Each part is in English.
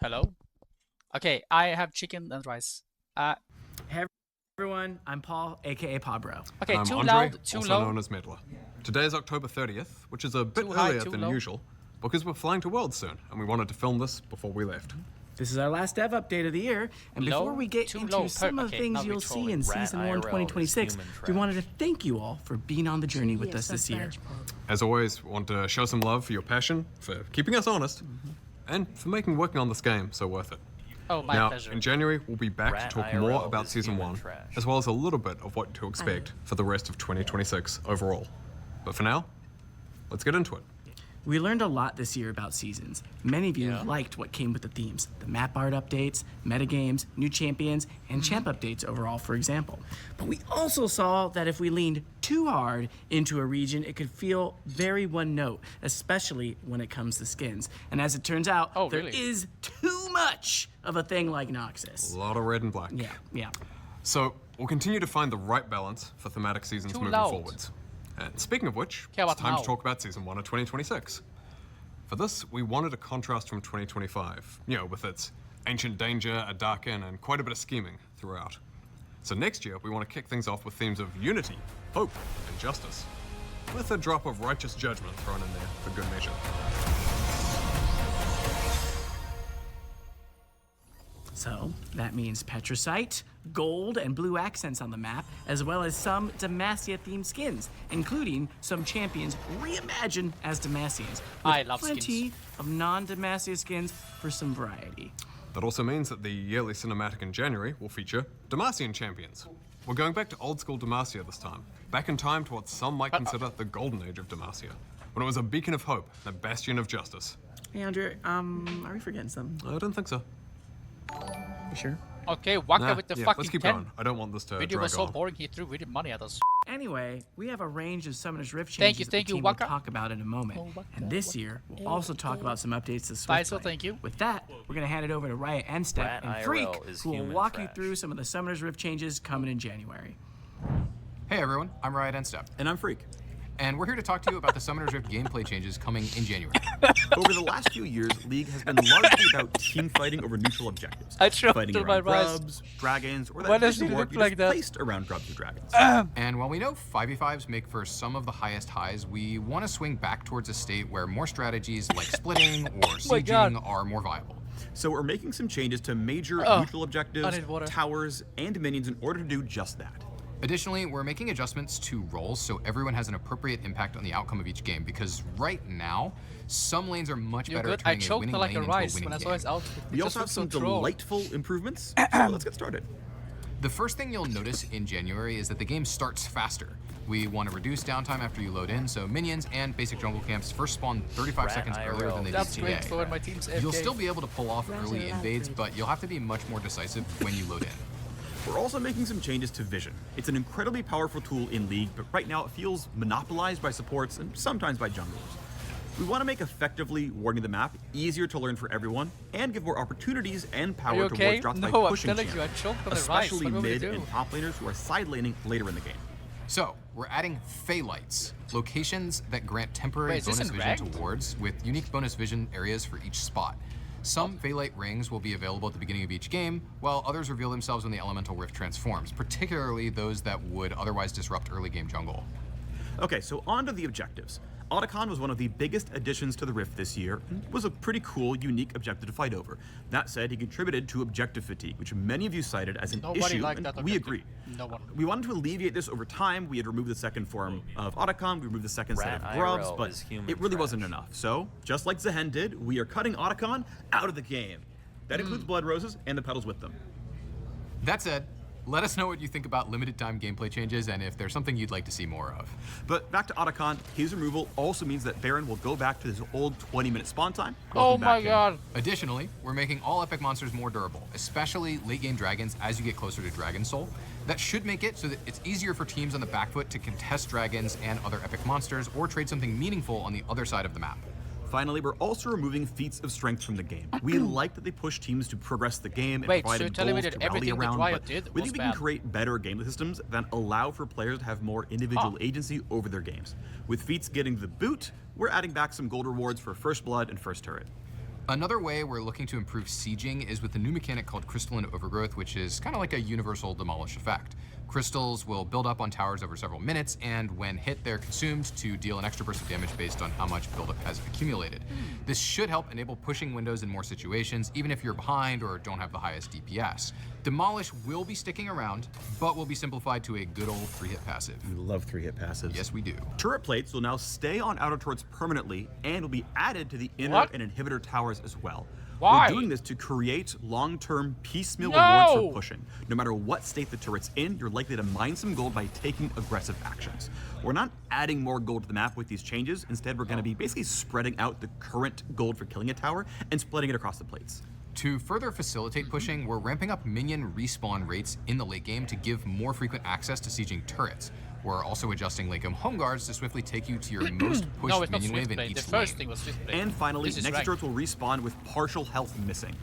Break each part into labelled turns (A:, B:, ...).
A: Hello? Okay, I have chicken and rice.
B: Hey everyone, I'm Paul, aka Pabro.
A: Okay,
C: I'm
A: too
C: Andre,
A: loud, too
C: also
A: low.
C: known as Meddler. Today is October 30th, which is a bit
A: Too high,
C: earlier
A: too
C: than
A: low.
C: usual, because we're flying to Worlds soon, and we wanted to film this before we left.
B: This is our last dev update of the year, and before
A: Low?
B: we get
A: Too
B: into
A: low.
B: some of the
A: Okay,
B: things
A: now
B: you'll
A: we're
B: see in
A: trolling.
B: Season 1
D: RATIRL is
B: 2026,
D: human
B: we
D: trash.
B: wanted to thank you all for being on the journey with us this year.
C: As always, we want to show some love for your passion, for keeping us honest, and for making working on this game so worth it.
A: Oh, my
C: Now,
A: pleasure.
C: in January, we'll be back to talk more
D: RATIRL
C: about
D: is
C: Season
D: human
C: 1,
D: trash.
C: as well as a little bit of what to expect for the rest of 2026 overall. But for now, let's get into it.
B: We learned a lot this year about seasons. Many of you
D: Yeah.
B: liked what came with the themes, the map art updates, metagames, new champions, and champ updates overall, for example. But we also saw that if we leaned too hard into a region, it could feel very one note, especially when it comes to skins. And as it turns out,
A: Oh,
B: there
A: really?
B: is too much of a thing like
C: A
B: Noxus.
C: lot of red and black.
B: Yeah.
C: So, we'll continue to find the right balance for thematic seasons
A: Too
C: moving
A: loud.
C: forwards. And speaking of which,
A: Yeah,
C: it's
A: what
C: time
A: now?
C: to talk about Season 1 of 2026. For this, we wanted a contrast from 2025, with its ancient danger, a dark inn, and quite a bit of scheming throughout. So next year, we want to kick things off with themes of unity, hope, and justice, with a drop of righteous judgment thrown in there for good measure.
B: So that means Petricite, gold, and blue accents on the map, as well as some Demacia-themed skins, including some champions reimagined as Demacians.
A: I
B: with
A: love
B: plenty of non-Demacia skins for some variety.
C: That also means that the yearly cinematic in January will feature Demacian champions. We're going back to old school Demacia this time, back in time to what some might consider the golden age of Demacia, when it was a beacon of hope and a bastion of justice.
B: Hey, Andre, are we forgetting something?
C: I don't think so.
B: You sure?
A: Okay, Waka
C: Nah,
A: with the
C: yeah,
A: fucking
C: let's keep
A: 10.
C: going. I don't want this to
A: Video
C: drag
A: was so
C: on.
A: boring, he threw really money at us.
B: Anyway, we have a range of Summoner's Rift
A: Thank
B: changes
A: you,
B: that
A: thank
B: the
A: you,
B: team will
A: Waka.
B: talk about in a moment.
A: Oh, Waka,
B: And this year, we'll also talk about some updates to
A: Bye,
B: Swiftplay.
A: so thank you.
B: With that, we're going to hand it over to Riot N-Step and
D: RATIRL
B: Freak,
D: is
B: who will
D: human
B: walk you
D: trash.
B: through some of the Summoner's Rift changes coming in January.
E: Hey everyone, I'm Riot N-Step,
F: And I'm Freak.
E: and we're here to talk to you about the Summoner's Rift gameplay changes coming in January.
F: Over the last few years, League has been largely about team fighting over neutral objectives.
A: I tried
F: Fighting
A: to my
F: around
A: rice.
F: grubs, dragons, or
A: Why
F: that
A: does
F: vision
A: it
F: board
A: look
F: you
A: like
F: just
A: that?
F: placed around grubs or dragons.
E: And while we know 5v5s make for some of the highest highs, we want to swing back towards a state where more strategies like splitting or
A: my God.
E: sieging are more viable.
F: So we're making some changes to major
A: Oh,
F: neutral
A: I
F: objectives,
A: need water.
F: towers, and minions in order to do just that.
E: Additionally, we're making adjustments to roles so everyone has an appropriate impact on the outcome of each game, because right now, some lanes are much
A: You're
E: better
A: good.
E: at
A: I
E: turning a
A: choked
E: winning
A: like
E: lane
A: a
E: into
A: rice
E: a winning
A: when I saw
E: game.
A: his outfit.
F: We
A: It
F: also have
A: just
F: some
A: looked so troll.
F: delightful improvements, so let's get started.
E: The first thing you'll notice in January is that the game starts faster. We want to reduce downtime after you load in, so minions and basic jungle camps first spawn 35 seconds earlier than they do
A: That's
E: today.
A: great for when my team's AFK.
E: You'll still be able to pull off early invades, but you'll have to be much more decisive when you load in.
F: We're also making some changes to vision. It's an incredibly powerful tool in League, but right now it feels monopolized by supports and sometimes by junglers. We want to make effectively warning the map easier to learn for everyone and give more opportunities and
A: Are you
F: power
A: okay?
F: towards drops by
A: No, I'm
F: pushing
A: telling you, I
F: champs,
A: choked on the rice.
F: especially
A: What do we
F: mid
A: do?
F: and top laners who are side laning later in the game.
E: So, we're adding Phaelites, locations that grant temporary
A: Wait, is this
E: bonus
A: in
E: vision
A: ranked?
E: to wards with unique bonus vision areas for each spot. Some Phaelite rings will be available at the beginning of each game, while others reveal themselves when the Elemental Rift transforms, particularly those that would otherwise disrupt early game jungle.
F: Okay, so on to the objectives. Otacon was one of the biggest additions to the Rift this year, and was a pretty cool, unique objective to fight over. That said, he contributed to objective fatigue, which many of you cited as an
A: Nobody
F: issue,
A: liked
F: and
A: that
F: we
A: objective.
F: agree.
A: No one.
F: We wanted to alleviate this over time. We had removed the second form of Otacon, we removed the second set of
D: RATIRL
F: grubs,
D: is
F: but
D: human
F: it really
D: trash.
F: wasn't enough. So, just like Zehen did, we are cutting Otacon out of the game. That includes Blood Roses and the petals with them.
E: That said, let us know what you think about limited time gameplay changes and if there's something you'd like to see more of.
F: But back to Otacon, his removal also means that Baron will go back to his old 20-minute spawn time.
A: Oh
F: Welcome
A: my
F: back in.
A: god.
E: Additionally, we're making all epic monsters more durable, especially late game dragons as you get closer to Dragon Soul. That should make it so that it's easier for teams on the back foot to contest dragons and other epic monsters or trade something meaningful on the other side of the map.
F: Finally, we're also removing feats of strength from the game. We like that they push teams to progress the game and
A: Wait, so
F: provide
A: you're telling me
F: goals
A: that
F: to rally
A: everything that
F: around,
A: Riot
F: but
A: did
F: we
A: was
F: think we can
A: bad?
F: create better game systems that allow for players to have more individual agency over their games. With feats getting the boot, we're adding back some gold rewards for First Blood and First Turret.
E: Another way we're looking to improve sieging is with a new mechanic called Crystalline Overgrowth, which is kind of like a universal demolish effect. Crystals will build up on towers over several minutes, and when hit, they're consumed to deal an extra burst of damage based on how much buildup has accumulated. This should help enable pushing windows in more situations, even if you're behind or don't have the highest DPS. Demolish will be sticking around, but will be simplified to a good old 3-hit passive.
F: We love 3-hit passives.
E: Yes, we do.
F: Turret plates will now stay on outer turrets permanently and will be added to the inner
A: What?
F: and inhibitor towers as well.
A: Why?
F: We're doing this to create long-term piecemeal
A: No!
F: rewards for pushing. No matter what state the turret's in, you're likely to mine some gold by taking aggressive actions. We're not adding more gold to the map with these changes. Instead, we're going to be basically spreading out the current gold for killing a tower and splitting it across the plates.
E: To further facilitate pushing, we're ramping up minion respawn rates in the late game to give more frequent access to sieging turrets. We're also adjusting late game home guards to swiftly take you to your most pushed
A: No, it's not
E: minion wave
A: Swift
E: in
A: Blade.
E: each
A: The first
E: lane.
A: thing was Swift Blade.
F: And finally,
A: This is
F: next
A: ranked.
F: turrets will respawn with partial health missing.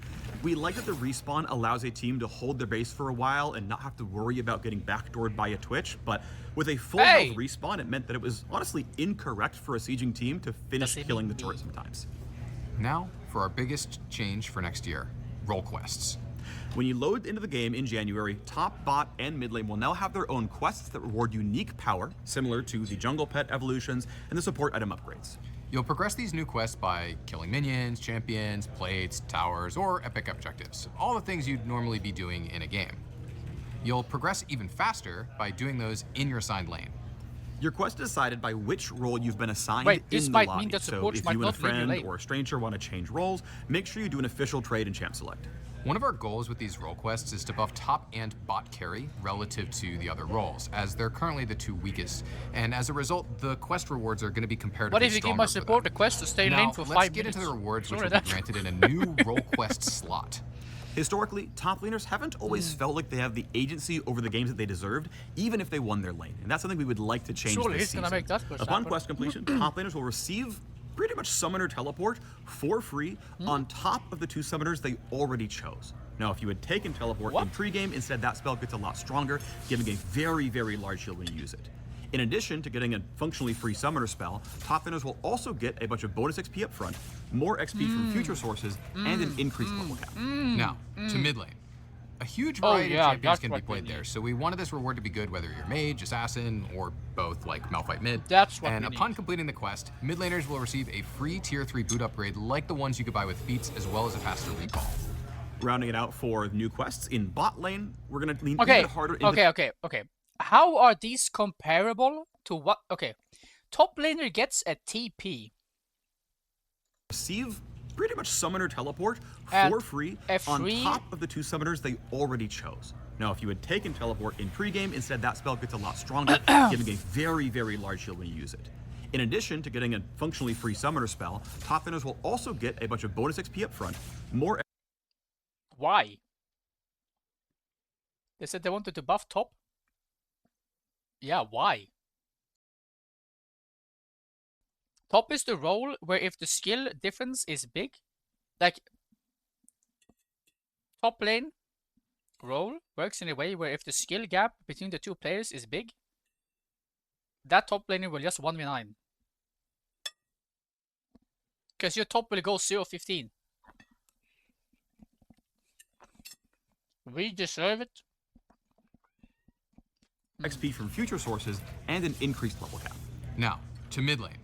F: We like that the respawn allows a team to hold their base for a while and not have to worry about getting backdoored by a Twitch, but with a full
A: Hey!
F: health respawn, it meant that it was honestly incorrect for a sieging team to finish
A: Does it
F: killing the
A: mean
F: turret
A: me?
F: sometimes.
E: Now, for our biggest change for next year, role quests.
F: When you load into the game in January, top, bot, and mid lane will now have their own quests that reward unique power, similar to the jungle pet evolutions and the support item upgrades.
E: You'll progress these new quests by killing minions, champions, plates, towers, or epic objectives. All the things you'd normally be doing in a game. You'll progress even faster by doing those in your assigned lane.
F: Your quest is decided by which role you've been assigned
A: Wait, this
F: in the
A: might
F: lobby.
A: mean that
F: So
A: supports
F: if
A: might
F: you and a
A: not leave your
F: friend
A: lane.
F: or a stranger want to change roles, make sure you do an official trade in Champ Select.
E: One of our goals with these role quests is to buff top and bot carry relative to the other roles, as they're currently the two weakest. And as a result, the quest rewards are going to be comparatively
A: What if you give my
E: stronger for
A: support
E: them.
A: a quest to stay in
E: Now,
A: lane for
E: let's
A: 5
E: get
A: minutes?
E: into the rewards, which
A: Sorry,
E: will be
A: that-
E: granted in a new role quest slot.
F: Historically, top laners haven't always felt like they have the agency over the games that they deserved, even if they won their lane. And that's something we would like to change
A: Surely
F: this
A: he's
F: season.
A: gonna make that push
F: Upon
A: happen.
F: quest completion, top laners will receive pretty much summoner teleport for free on top of the 2 summoners they already chose. Now, if you had taken teleport
A: What?
F: in pregame, instead that spell gets a lot stronger, giving a very, very large shield when you use it. In addition to getting a functionally free summoner spell, top laners will also get a bunch of bonus XP up front, more XP from future sources, and an increased level cap.
E: Now, to mid lane. A huge
A: Oh,
E: variety
A: yeah,
E: of champions
A: that's
E: can be
A: what we
E: played
A: need.
E: there, so we wanted this reward to be good whether you're mage, assassin, or both, like Malphite mid.
A: That's what
E: And
A: we
E: upon
A: need.
E: completing the quest, mid laners will receive a free tier 3 boot upgrade like the ones you could buy with feats, as well as a faster recall.
F: Rounding it out for new quests, in bot lane, we're going to lean
A: Okay,
F: even harder into
A: okay. How are these comparable to what? Okay, top laner gets a TP.
F: receive pretty much summoner teleport
A: And
F: for free
A: a
F: on
A: free-
F: top of the 2 summoners they already chose. Now, if you had taken teleport in pregame, instead that spell gets a lot stronger, giving a very, very large shield when you use it. In addition to getting a functionally free summoner spell, top laners will also get a bunch of bonus XP up front, more
A: Why? They said they wanted to buff top. Yeah, why? Top is the role where if the skill difference is big, like top lane role works in a way where if the skill gap between the 2 players is big, that top laner will just 1v9. Because your top will go 0-15. We deserve it.
F: XP from future sources, and an increased level cap.
E: Now, to mid lane.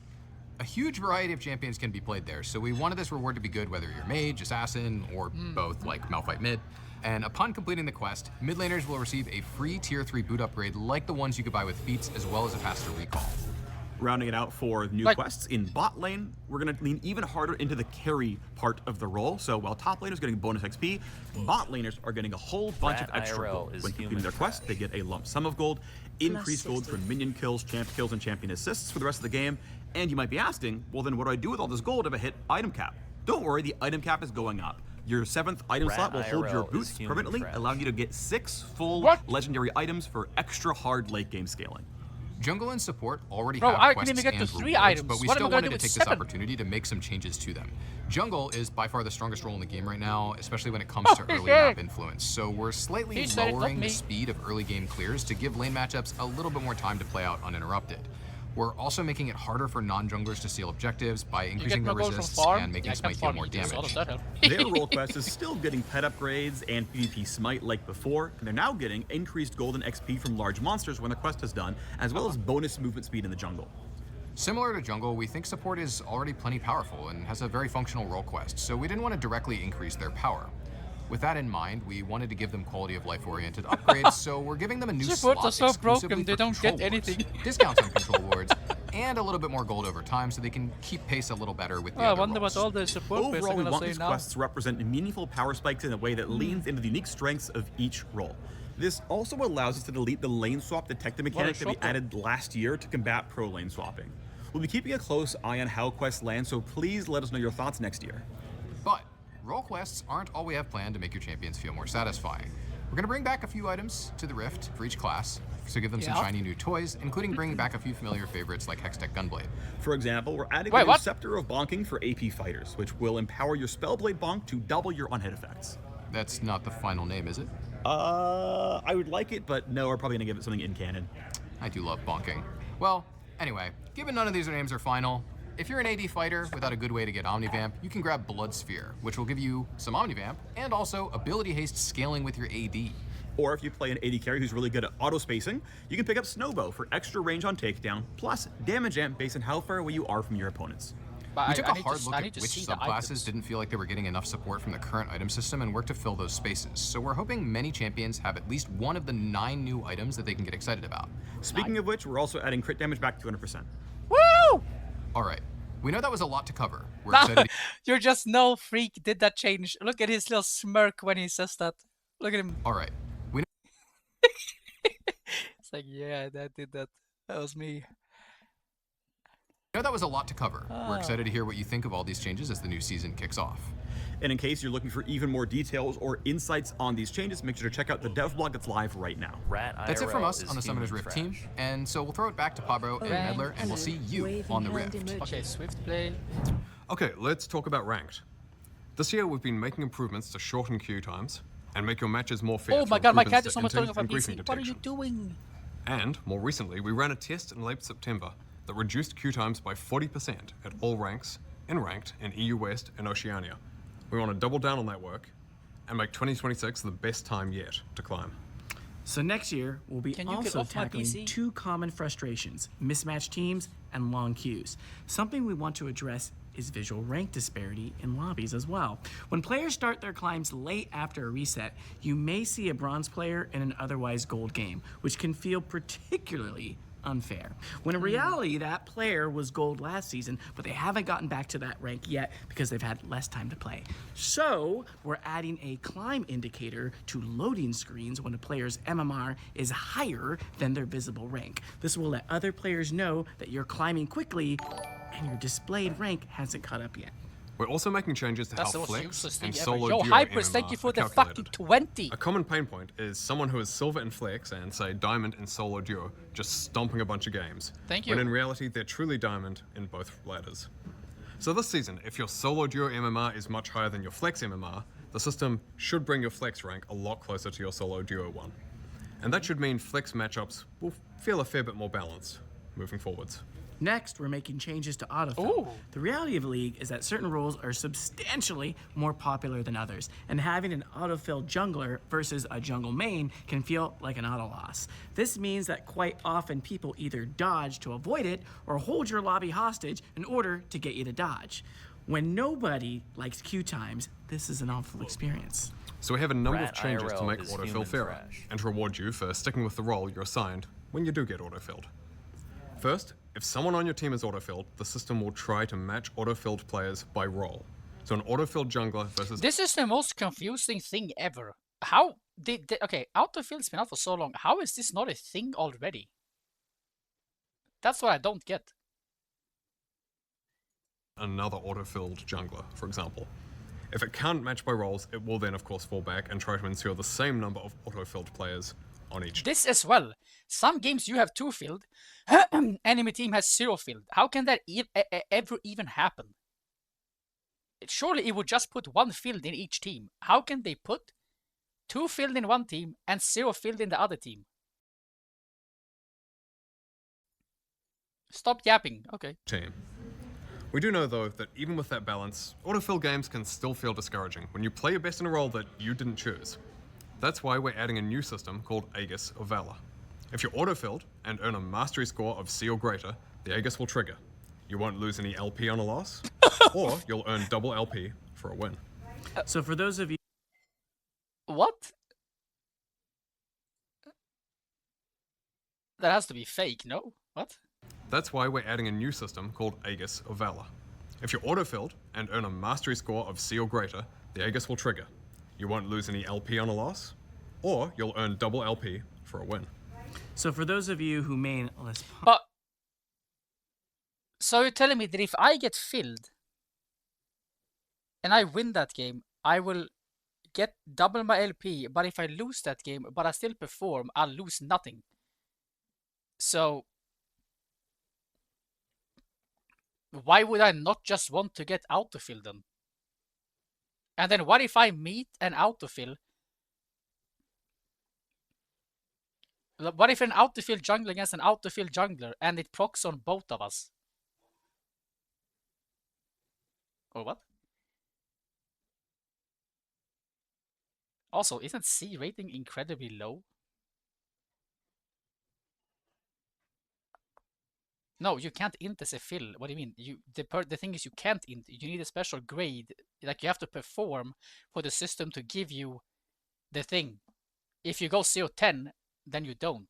E: A huge variety of champions can be played there, so we wanted this reward to be good whether you're mage, assassin, or both, like Malphite mid. And upon completing the quest, mid laners will receive a free tier 3 boot upgrade like the ones you could buy with feats, as well as a faster recall.
F: Rounding it out for new
A: Like-
F: quests, in bot lane, we're going to lean even harder into the carry part of the role. So while top laners getting bonus XP, bot laners are getting a whole bunch of extra
D: RATIRL
F: gold.
D: is
F: When completing
D: human
F: their quest, they get a lump sum of gold, increased gold from minion kills, champ kills, and champion assists for the rest of the game. And you might be asking, well then what do I do with all this gold if I hit item cap? Don't worry, the item cap is going up. Your 7th item slot will hold your
D: RATIRL is
F: boots
D: human
F: permanently,
D: trash.
F: allowing you to get 6 full
A: What?
F: legendary items for extra hard late game scaling.
E: Jungle and support already
A: Bro,
E: have
A: I
E: quests
A: can even get to
E: and
A: 3
E: rewards,
A: items.
E: but we
A: What am I
E: still
A: gonna
E: wanted
A: do
E: to
A: with
E: take this
A: 7?
E: opportunity to make some changes to them. Jungle is by far the strongest role in the game right now, especially when it comes to early
A: Okay.
E: map influence. So we're slightly
A: He said it, not
E: lowering
A: me.
E: the speed of early game clears to give lane matchups a little bit more time to play out uninterrupted. We're also making it harder for non-junglers to steal objectives by
A: You get
E: increasing their
A: more gold from
E: resists
A: farm.
E: and making
A: Yeah, I
E: Smite
A: can
E: deal
A: farm
E: more
A: Aegis, so does
E: damage.
A: that help?
F: Their role quest is still getting pet upgrades and PvP smite like before, and they're now getting increased golden XP from large monsters when the quest is done, as well as bonus movement speed in the jungle.
E: Similar to jungle, we think support is already plenty powerful and has a very functional role quest, so we didn't want to directly increase their power. With that in mind, we wanted to give them quality of life oriented upgrades, so we're giving them a new
A: Supports
E: slot
A: are so
E: exclusively
A: broken, they
E: for
A: don't
E: control
A: get
E: wards,
A: anything.
E: discounts on control wards, and a little bit more gold over time so they can keep pace a little better with the
A: I
E: other
A: wonder
E: roles.
A: what all the support players are
F: Overall, we
A: gonna
F: want
A: say
F: these
A: now.
F: quests to represent meaningful power spikes in a way that leans into the unique strengths of each role. This also allows us to delete the lane swap detective mechanic that we
A: swap though.
F: added last year to combat pro lane swapping. We'll be keeping a close eye on how quests land, so please let us know your thoughts next year.
E: But role quests aren't all we have planned to make your champions feel more satisfying. We're going to bring back a few items to the Rift for each class, so give them some
A: Yeah.
E: shiny new toys, including bringing back a few familiar favorites like Hextech Gunblade.
F: For example, we're adding
A: Wait,
F: the
A: what?
F: Scepter of Bonking for AP fighters, which will empower your Spellblade Bonk to double your on-hit effects.
E: That's not the final name, is it?
F: I would like it, but no, we're probably gonna give it something in canon.
E: I do love bonking. Well, anyway, given none of these names are final, if you're an AD fighter without a good way to get Omnivamp, you can grab Blood Sphere, which will give you some Omnivamp and also ability haste scaling with your AD.
F: Or if you play an AD carry who's really good at auto spacing, you can pick up Snowbow for extra range on takedown, plus damage amp based on how far away you are from your opponents.
A: But
E: We took
A: I
E: a
A: need
E: hard
A: to,
E: look
A: I
E: at
A: need to
E: which
A: see the
E: subclasses
A: items.
E: didn't feel like they were getting enough support from the current item system and worked to fill those spaces. So we're hoping many champions have at least one of the 9 new items that they can get excited about.
F: Speaking of which, we're also adding crit damage back to 200%.
A: Woo!
E: All right, we know that was a lot to cover. We're excited.
A: You're just no freak did that change. Look at his little smirk when he says that. Look at him.
E: All right, we
A: It's like, yeah, that did that. That was me.
E: know that was a lot to cover. We're excited to hear what you think of all these changes as the new season kicks off.
F: And in case you're looking for even more details or insights on these changes, make sure to check out the dev blog that's live right now.
E: That's it from us on the Summoners Rift team, and so we'll throw it back to Pablo and
A: Right.
E: Medler, and we'll see you on the Rift.
A: Okay, Swift play.
C: Okay, let's talk about ranked. This year we've been making improvements to shorten queue times and make your matches more fair.
A: Oh my
C: through
A: god, my
C: improvements
A: cat is
C: to
A: almost
C: intent
A: turning off my
C: and griefing
A: PC. What are you
C: detection.
A: doing?
C: And, more recently, we ran a test in late September that reduced queue times by 40% at all ranks, in ranked, in EU West and Oceania. We want to double down on that work and make 2026 the best time yet to climb.
B: So next year, we'll be
A: Can you get
B: also
A: off my
B: tackling
A: PC?
B: 2 common frustrations, mismatched teams and long queues. Something we want to address is visual rank disparity in lobbies as well. When players start their climbs late after a reset, you may see a bronze player in an otherwise gold game, which can feel particularly unfair. When in reality, that player was gold last season, but they haven't gotten back to that rank yet because they've had less time to play. So we're adding a climb indicator to loading screens when a player's MMR is higher than their visible rank. This will let other players know that you're climbing quickly and your displayed rank hasn't caught up yet.
C: We're also making changes to
A: That's the
C: how
A: most
C: flex
A: useless thing
C: and
A: ever.
C: solo
A: Yo,
C: duo
A: Hypers, thank
C: MMR
A: you for
C: are
A: the
C: calculated.
A: fucking 20.
C: A common pain point is someone who is silver in flex and, say, diamond in solo duo just stomping a bunch of games.
A: Thank
C: When
A: you.
C: in reality, they're truly diamond in both ladders. So this season, if your solo duo MMR is much higher than your flex MMR, the system should bring your flex rank a lot closer to your solo duo one. And that should mean flex matchups will feel a fair bit more balanced moving forwards.
B: Next, we're making changes to autofill.
A: Ooh.
B: The reality of League is that certain roles are substantially more popular than others, and having an autofill jungler versus a jungle main can feel like an auto loss. This means that quite often people either dodge to avoid it or hold your lobby hostage in order to get you to dodge. When nobody likes queue times, this is an awful experience.
C: So we have a number of changes to
D: RATIRL
C: make
D: is
C: autofill
D: human
C: fairer
D: trash.
C: and to reward you for sticking with the role you're assigned when you do get autofilled. First, if someone on your team is autofilled, the system will try to match autofilled players by role. So an autofilled jungler versus
A: This is the most confusing thing ever. How did okay, autofill's been out for so long. How is this not a thing already? That's what I don't get.
C: another autofilled jungler, for example. If it can't match by roles, it will then of course fall back and try to ensure the same number of autofilled players on each.
A: This as well. Some games you have 2 filled, enemy team has 0 filled. How can that ever even happen? Surely it would just put 1 filled in each team. How can they put 2 filled in one team and 0 filled in the other team? Stop yapping. Okay.
C: team. We do know, though, that even with that balance, autofill games can still feel discouraging when you play your best in a role that you didn't choose. That's why we're adding a new system called Aegis of Valor. If you're autofilled and earn a mastery score of C or greater, the Aegis will trigger. You won't lose any LP on a loss, or you'll earn double LP for a win.
B: So for those of you
A: What? That has to be fake, no? What?
C: That's why we're adding a new system called Aegis of Valor. If you're autofilled and earn a mastery score of C or greater, the Aegis will trigger. You won't lose any LP on a loss, or you'll earn double LP for a win.
B: So for those of you who main less
A: But so you're telling me that if I get filled and I win that game, I will get double my LP, but if I lose that game but I still perform, I'll lose nothing. So why would I not just want to get autofill then? And then what if I meet an autofill? What if an autofill jungler against an autofill jungler and it procs on both of us? Or what? Also, isn't C rating incredibly low? No, you can't int as a fill. What do you mean? The thing is you can't int. You need a special grade. Like you have to perform for the system to give you the thing. If you go CO10, then you don't.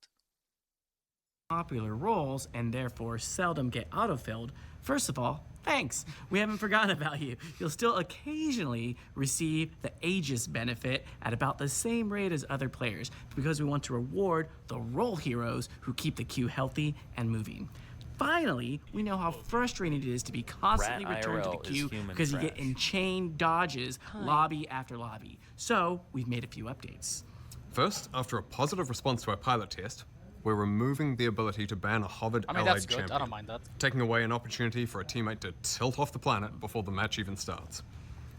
B: popular roles and therefore seldom get autofilled, first of all, thanks. We haven't forgotten about you. You'll still occasionally receive the Aegis benefit at about the same rate as other players because we want to reward the role heroes who keep the queue healthy and moving. Finally, we know how frustrating it is to be constantly returned to the
D: RATIRL is
B: queue
D: human
B: because you get
D: trash.
B: enchained dodges lobby after lobby. So we've made a few updates.
C: First, after a positive response to our pilot test, we're removing the ability to ban a hovered
A: I mean,
C: allied
A: that's good.
C: champion,
A: I don't mind that.
C: taking away an opportunity for a teammate to tilt off the planet before the match even starts.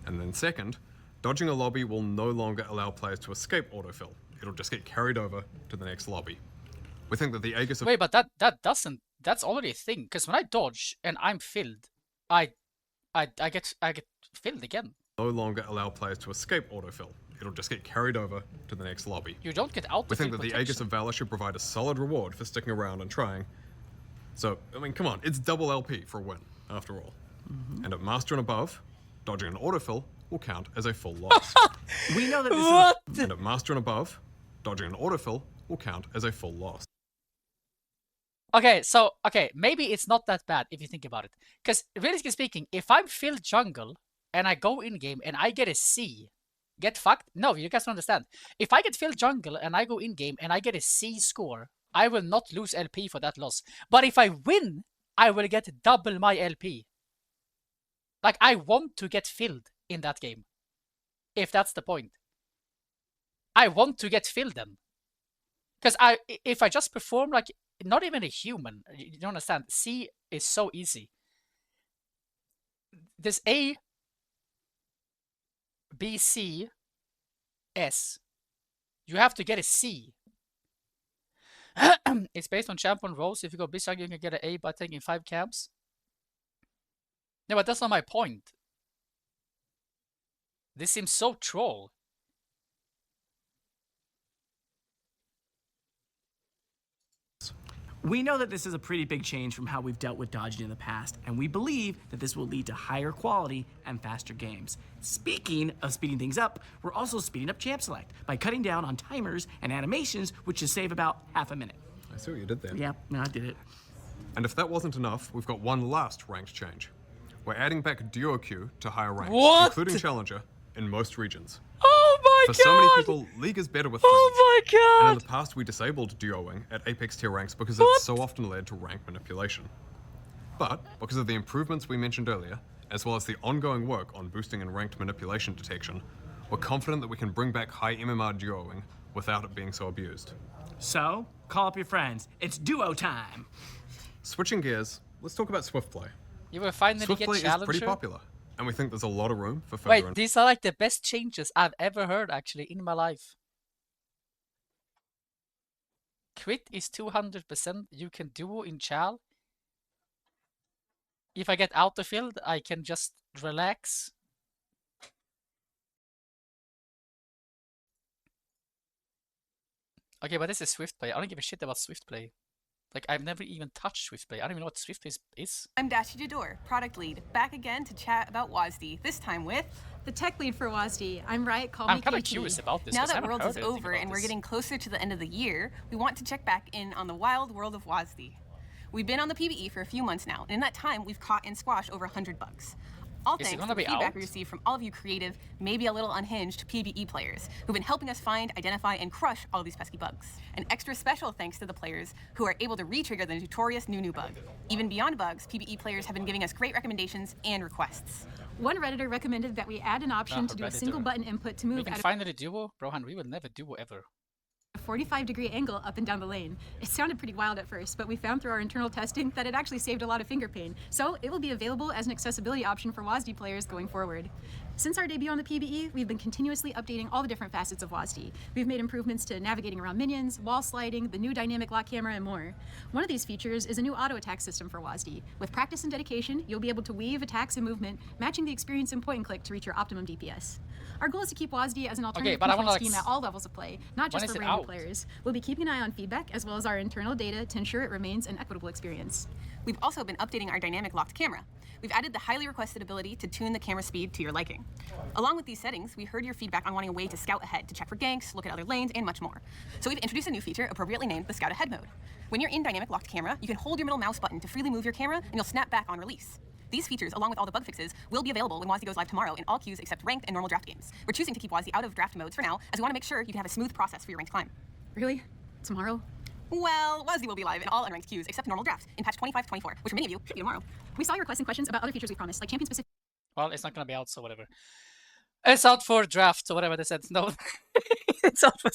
C: And then second, dodging a lobby will no longer allow players to escape autofill. It'll just get carried over to the next lobby. We think that the Aegis of
A: Wait, but that doesn't. That's already a thing. Because when I dodge and I'm filled, I get filled again.
C: no longer allow players to escape autofill. It'll just get carried over to the next lobby.
A: You don't get out.
C: We think that the Aegis of Valor should provide a solid reward for sticking around and trying. So, I mean, come on, it's double LP for a win, after all. And at Master and above, dodging an autofill will count as a full loss.
B: We know that this is
C: And at Master and above, dodging an autofill will count as a full loss.
A: Okay, so maybe it's not that bad if you think about it. Because realistically speaking, if I'm filled jungle and I go in game and I get a C, get fucked? No, you guys don't understand. If I get filled jungle and I go in game and I get a C score, I will not lose LP for that loss. But if I win, I will get double my LP. Like I want to get filled in that game. If that's the point. I want to get filled then. Because if I just perform like not even a human, you don't understand. C is so easy. This A, B, C, S. You have to get a C. It's based on champion roles. If you go Bishan, you can get an A by taking 5 camps. No, but that's not my point. This seems so troll.
B: We know that this is a pretty big change from how we've dealt with dodging in the past, and we believe that this will lead to higher quality and faster games. Speaking of speeding things up, we're also speeding up Champ Select by cutting down on timers and animations, which should save about half a minute.
C: I see what you did there.
B: Yeah, no, I did it.
C: And if that wasn't enough, we've got one last ranked change. We're adding back duo queue to higher ranks,
A: What?
C: including Challenger, in most regions.
A: Oh my
C: For so many people, League is better with
A: Oh
C: friends.
A: my
C: And in
A: god!
C: the past, we disabled duoing at Apex tier ranks because it's so often led to rank manipulation. But because of the improvements we mentioned earlier, as well as the ongoing work on boosting and ranked manipulation detection, we're confident that we can bring back high MMR duoing without it being so abused.
B: So, call up your friends. It's duo time.
C: Switching gears, let's talk about Swift Play.
A: You will finally
C: Swift
A: get
C: Play is
A: Challenger.
C: pretty popular, and we think there's a lot of room for further
A: Wait, these are like the best changes I've ever heard actually in my life. Crit is 200%. You can duo in Chal. If I get out the field, I can just relax. Okay, but this is Swift Play. I don't give a shit about Swift Play. Like, I've never even touched Swift Play. I don't even know what Swift Play is.
D: I'm Dashi Jador, product lead, back again to chat about WASD, this time with
G: the tech lead for WASD. I'm Riot, call
A: I'm
G: me
A: kind of
G: KT.
A: curious about this.
D: Now
A: 'cause I
D: that
A: haven't
D: Worlds
A: heard
D: is
A: anything
D: over
A: about
D: and we're
A: this.
D: getting closer to the end of the year, we want to check back in on the wild world of WASD. We've been on the PvE for a few months now, and in that time, we've caught and squashed over 100 bugs. All
A: Is it
D: thanks
A: gonna
D: to the
A: be
D: feedback
A: out?
D: we received from all of you creative, maybe a little unhinged PvE players who've been helping us find, identify, and crush all these pesky bugs. An extra special thanks to the players who are able to re-trigger the notorious new bug. Even beyond bugs, PvE players have been giving us great recommendations and requests.
G: One Redditor recommended that we add an option to do a
A: Redditor.
G: single button input to
A: We
G: move
A: can
G: at
A: finally duo. Brohan, we will never duo ever.
G: a 45-degree angle up and down the lane. It sounded pretty wild at first, but we found through our internal testing that it actually saved a lot of finger pain. So it will be available as an accessibility option for WASD players going forward. Since our debut on the PvE, we've been continuously updating all the different facets of WASD. We've made improvements to navigating around minions, wall sliding, the new dynamic lock camera, and more. One of these features is a new auto attack system for WASD. With practice and dedication, you'll be able to weave attacks and movement, matching the experience in point and click to reach your optimum DPS. Our goal is to keep WASD as an alternative
A: but I
G: control
A: wanna,
G: scheme at all levels of play, not
A: when
G: just
A: is
G: for
A: it
G: brand new
A: out?
G: players. We'll be keeping an eye on feedback as well as our internal data to ensure it remains an equitable experience.
D: We've also been updating our dynamic locked camera. We've added the highly requested ability to tune the camera speed to your liking. Along with these settings, we heard your feedback on wanting a way to scout ahead, to check for ganks, look at other lanes, and much more. So we've introduced a new feature appropriately named the Scout Ahead mode. When you're in dynamic locked camera, you can hold your middle mouse button to freely move your camera, and you'll snap back on release. These features, along with all the bug fixes, will be available when WASD goes live tomorrow in all queues except ranked and normal draft games. We're choosing to keep WASD out of draft modes for now, as we want to make sure you can have a smooth process for your ranked climb.
G: Really? Tomorrow?
D: Well, WASD will be live in all unranked queues except normal draft in patch 25-24, which for many of you should be tomorrow.
G: We saw your requests and questions about other features we promised, like champion-specific.
A: Well, it's not gonna be out, so whatever. It's out for draft or whatever they said. No, it's out for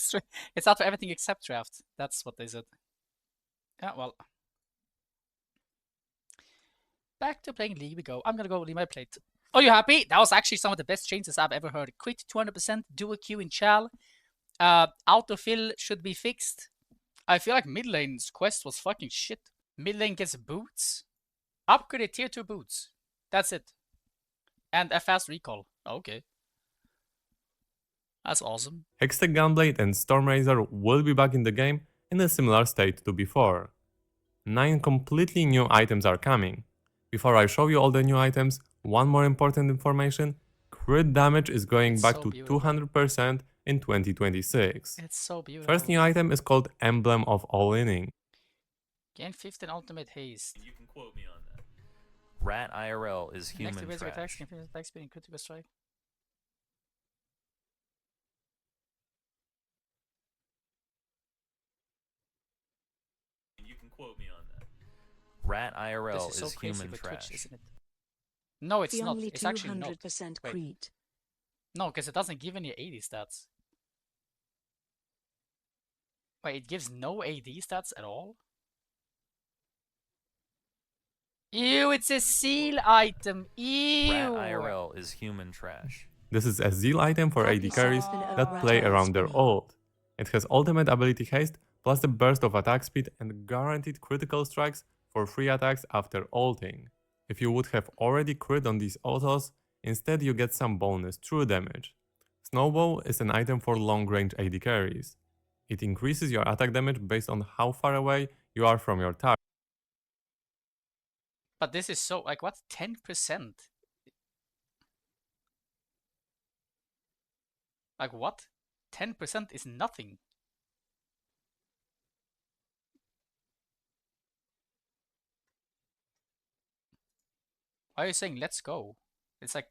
A: it's out for everything except draft. That's what they said. Yeah, well. Back to playing League we go. I'm gonna go leave my plate. Are you happy? That was actually some of the best changes I've ever heard. Quit 200%, dual Q in Chal. Autofill should be fixed. I feel like mid lane's quest was fucking shit. Mid lane gets boots. Upgraded tier 2 boots. That's it. And a fast recall. Okay. That's awesome.
H: Hextech Gunblade and Stormrazor will be back in the game in a similar state to before. 9 completely new items are coming. Before I show you all the new items, one more important information. Crit damage is going back
A: so
H: to
A: beautiful.
H: 200% in 2026.
A: It's so beautiful.
H: First new item is called Emblem of All-Inning.
A: Gain 15 ultimate haste.
I: You can quote me on that. RATIRL is
A: Next
I: human
A: to basic attacks,
I: trash.
A: can attack speed and critical strike.
I: You can quote me on that. RATIRL
A: This is so
I: is
A: crazy
I: human
A: with
I: trash.
A: Twitch, isn't it? No, it's
J: The
A: not.
J: only
A: It's actually not.
J: 200%
A: Wait.
J: Crete.
A: No, because it doesn't give any AD stats. Wait, it gives no AD stats at all? Ew, it's a seal item. Ew.
I: RATIRL is human trash.
H: This is a zeal item for AD carries that play around their ult. It has ultimate ability haste, plus the burst of attack speed and guaranteed critical strikes for free attacks after ulting. If you would have already crit on these autos, instead you get some bonus true damage. Snowball is an item for long range AD carries. It increases your attack damage based on how far away you are from your target.
A: But this is so, like, what? 10%? Like, what? 10% is nothing. Why are you saying let's go? It's like...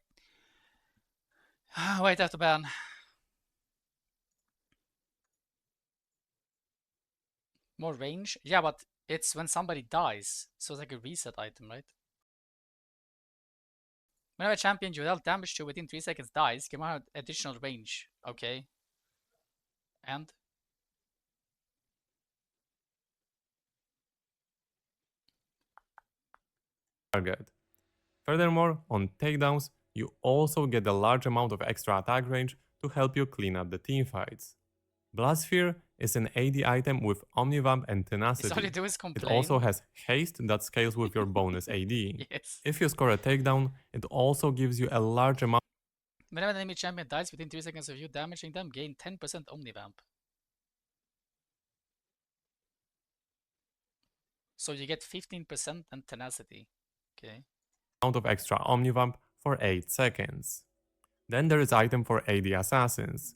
A: Wait, I have to ban. More range? Yeah, but it's when somebody dies. So it's like a reset item, right? Whenever a champion you dealt damage to within 3 seconds dies, give out additional range. Okay. And?
H: Target. Furthermore, on takedowns, you also get a large amount of extra attack range to help you clean up the teamfights. Blastsphere is an AD item with Omnivamp and Tenacity.
A: all you do is
H: It
A: complain.
H: also has Haste that scales with your bonus AD.
A: Yes.
H: If you score a takedown, it also gives you a large amount
A: Whenever an enemy champion dies within 3 seconds of you damaging them, gain 10% Omnivamp. So you get 15% and Tenacity. Okay.
H: of extra Omnivamp for 8 seconds. Then there is item for AD Assassins.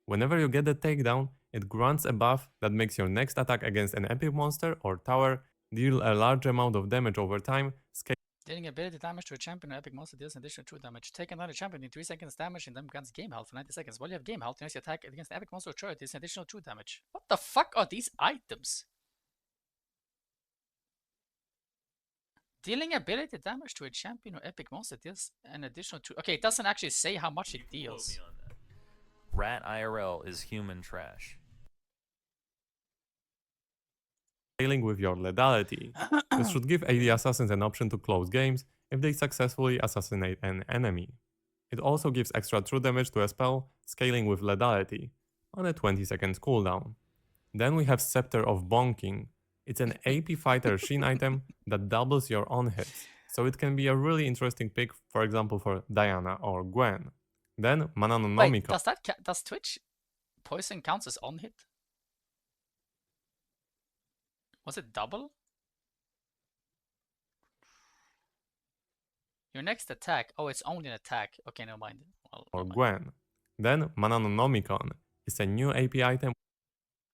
H: Whenever you get the takedown, it grants a buff that makes your next attack against an epic monster or tower deal a large amount of damage over time,
A: Dealing ability damage to a champion or epic monster deals an additional true damage. Take another champion in 3 seconds damage and then grants game health for 90 seconds. While you have game health, your next attack against an epic monster or turret deals an additional true damage. What the fuck are these items? Dealing ability damage to a champion or epic monster deals an additional true... Okay, it doesn't actually say how much it deals.
I: Rat IRL is human trash.
H: scaling with your lethality. This should give AD assassins an option to close games if they successfully assassinate an enemy. It also gives extra true damage to a spell, scaling with lethality, on a 20 seconds cooldown. Then we have Scepter of Bonking. It's an AP fighter Shin item that doubles your on hits, so it can be a really interesting pick, for example for Diana or Gwen. Then
A: Wait,
H: Mananonomica.
A: does Twitch poison counts as on hit? Was it double? Your next attack. Oh, it's only an attack. Okay, never mind. Well,
H: or
A: never mind.
H: Gwen. Then Mananonomicon is a new AP item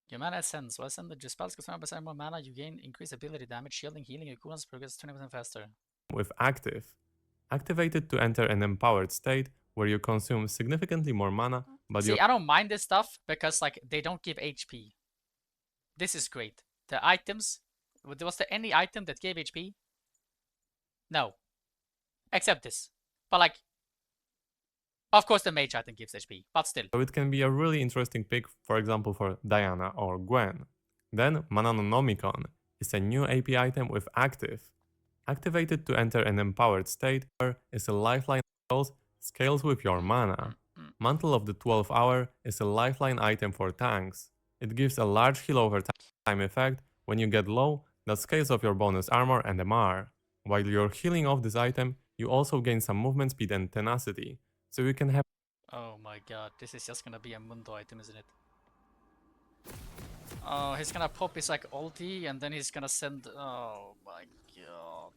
A: Your mana ascends. While ascended, your spells cost 100% more mana. You gain increased ability damage, shielding, healing. Your cooldowns progress 20% faster.
H: with active. Activated to enter an empowered state where you consume significantly more mana, but
A: See, I don't mind this stuff because like they don't give HP. This is great. The items, was there any item that gave HP? No. Except this. But like, of course the mage item gives HP, but still.
H: so it can be a really interesting pick, for example for Diana or Gwen. Then Mananonomicon is a new AP item with active. Activated to enter an empowered state is a lifeline that scales with your mana. Mantle of the 12th Hour is a lifeline item for tanks. It gives a large heal over time effect when you get low that scales off your bonus armor and MR. While you're healing off this item, you also gain some movement speed and tenacity, so you can have
A: Oh my god, this is just gonna be a Mundo item, isn't it? Oh, he's gonna pop his like ulti and then he's gonna send... Oh my god.